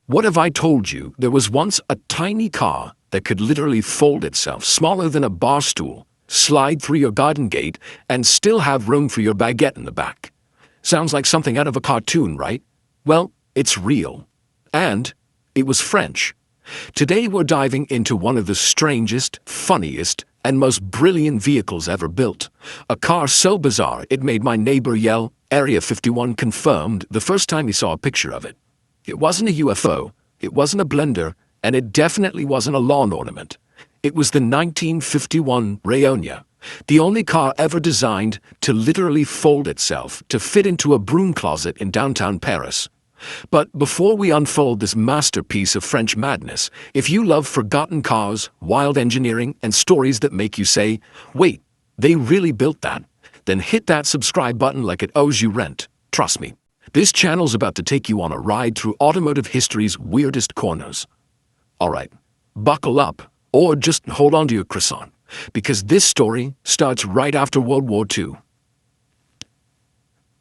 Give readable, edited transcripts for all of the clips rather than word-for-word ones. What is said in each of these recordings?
What have I told you? There was once a tiny car that could literally fold itself, smaller than a bar stool, slide through your garden gate, and still have room for your baguette in the back. Sounds like something out of a cartoon, right? Well, it's real. And it was French. Today we're diving into one of the strangest, funniest, and most brilliant vehicles ever built. A car so bizarre it made my neighbor yell, "Area 51 confirmed," the first time he saw a picture of it. It wasn't a UFO, it wasn't a blender, and it definitely wasn't a lawn ornament. It was the 1951 Reyonnah, the only car ever designed to literally fold itself to fit into a broom closet in downtown Paris. But before we unfold this masterpiece of French madness, if you love forgotten cars, wild engineering, and stories that make you say, "Wait, they really built that," then hit that subscribe button like it owes you rent. Trust me, this channel's about to take you on a ride through automotive history's weirdest corners. Alright, buckle up, or just hold on to your croissant, because this story starts right after World War II.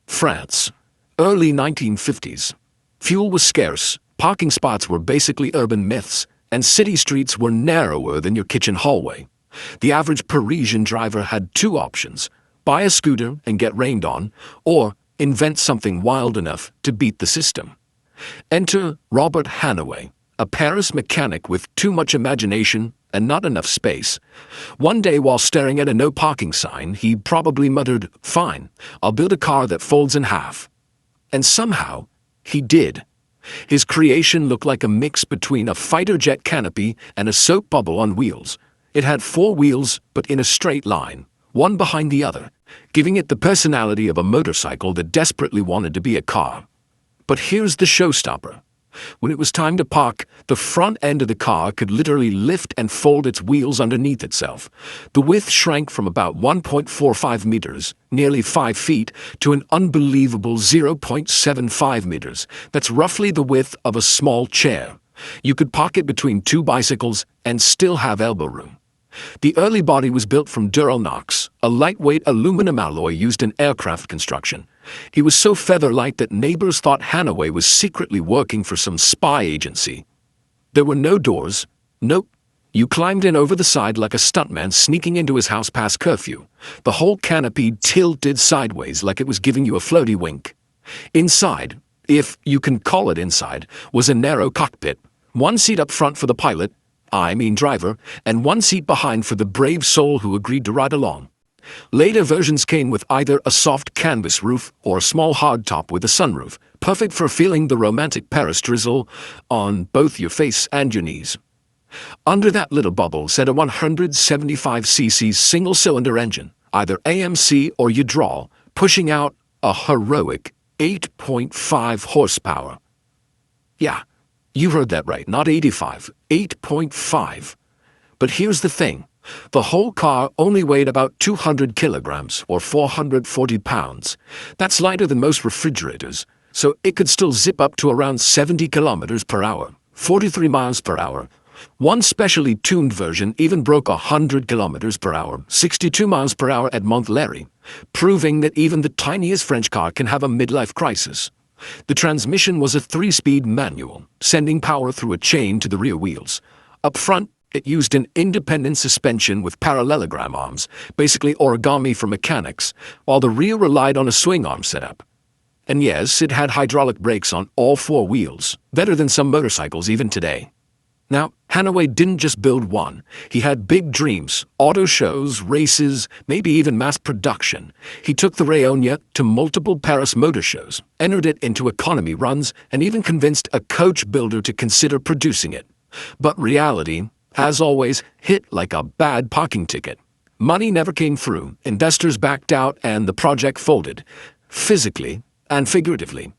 France, early 1950s. Fuel was scarce, parking spots were basically urban myths, and city streets were narrower than your kitchen hallway. The average Parisian driver had two options: buy a scooter and get rained on, or invent something wild enough to beat the system. Enter Robert Hannoyer, a Paris mechanic with too much imagination and not enough space. One day while staring at a no parking sign, he probably muttered, "Fine, I'll build a car that folds in half." And somehow, he did. His creation looked like a mix between a fighter jet canopy and a soap bubble on wheels. It had four wheels, but in a straight line, one behind the other, giving it the personality of a motorcycle that desperately wanted to be a car. But here's the showstopper. When it was time to park, the front end of the car could literally lift and fold its wheels underneath itself. The width shrank from about 1.45 meters, nearly 5 feet, to an unbelievable 0.75 meters. That's roughly the width of a small chair. You could park it between two bicycles and still have elbow room. The early body was built from duralnox, a lightweight aluminum alloy used in aircraft construction. He was so feather-light that neighbors thought Hannoyer was secretly working for some spy agency. There were no doors. Nope. You climbed in over the side like a stuntman sneaking into his house past curfew. The whole canopy tilted sideways like it was giving you a floaty wink. Inside, if you can call it inside, was a narrow cockpit. One seat up front for the pilot, driver, and one seat behind for the brave soul who agreed to ride along. Later versions came with either a soft canvas roof or a small hardtop with a sunroof, perfect for feeling the romantic Paris drizzle on both your face and your knees. Under that little bubble sat a 175cc single-cylinder engine, either AMC or Udral, pushing out a heroic 8.5 horsepower. Yeah, you heard that right, not 85, 8.5. But here's the thing. The whole car only weighed about 200 kilograms, or 440 pounds. That's lighter than most refrigerators, so it could still zip up to around 70 kilometers per hour, 43 miles per hour. One specially tuned version even broke 100 kilometers per hour, 62 miles per hour at Montlhéry, proving that even the tiniest French car can have a midlife crisis. The transmission was a 3-speed manual, sending power through a chain to the rear wheels. Up front, it used an independent suspension with parallelogram arms, basically origami for mechanics, while the rear relied on a swing arm setup. And yes, it had hydraulic brakes on all four wheels, better than some motorcycles even today. Now, Hannoyer didn't just build one. He had big dreams, auto shows, races, maybe even mass production. He took the Rayonnah to multiple Paris motor shows, entered it into economy runs, and even convinced a coach builder to consider producing it. But reality, as always, hit like a bad parking ticket. Money never came through, investors backed out, and the project folded, physically and figuratively.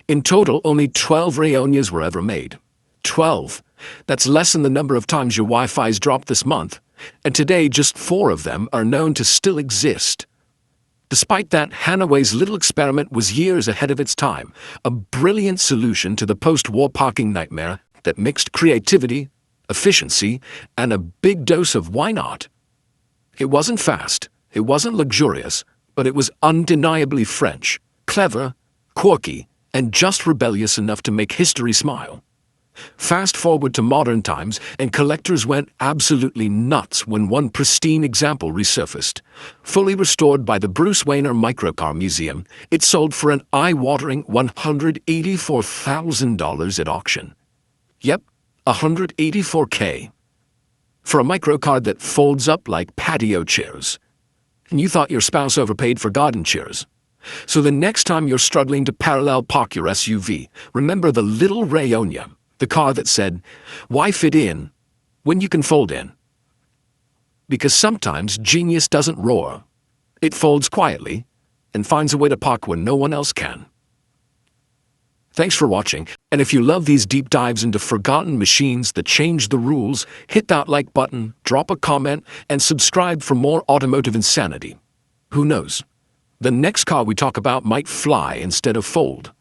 In total, only 12 Rayonnahs were ever made. 12. That's less than the number of times your Wi-Fi's dropped this month, and today just 4 of them are known to still exist. Despite that, Hannoyer's little experiment was years ahead of its time, a brilliant solution to the post-war parking nightmare that mixed creativity, efficiency, and a big dose of why not. It wasn't fast, it wasn't luxurious, but it was undeniably French, clever, quirky, and just rebellious enough to make history smile. Fast forward to modern times, and collectors went absolutely nuts when one pristine example resurfaced. Fully restored by the Bruce Wayner Microcar Museum, it sold for an eye-watering $184,000 at auction. Yep, $184K. For a microcar that folds up like patio chairs. And you thought your spouse overpaid for garden chairs. So the next time you're struggling to parallel park your SUV, remember the little Reyonnah, the car that said, "Why fit in when you can fold in?" Because sometimes genius doesn't roar. It folds quietly and finds a way to park when no one else can. Thanks for watching, and if you love these deep dives into forgotten machines that change the rules, hit that like button, drop a comment, and subscribe for more automotive insanity. Who knows? The next car we talk about might fly instead of fold.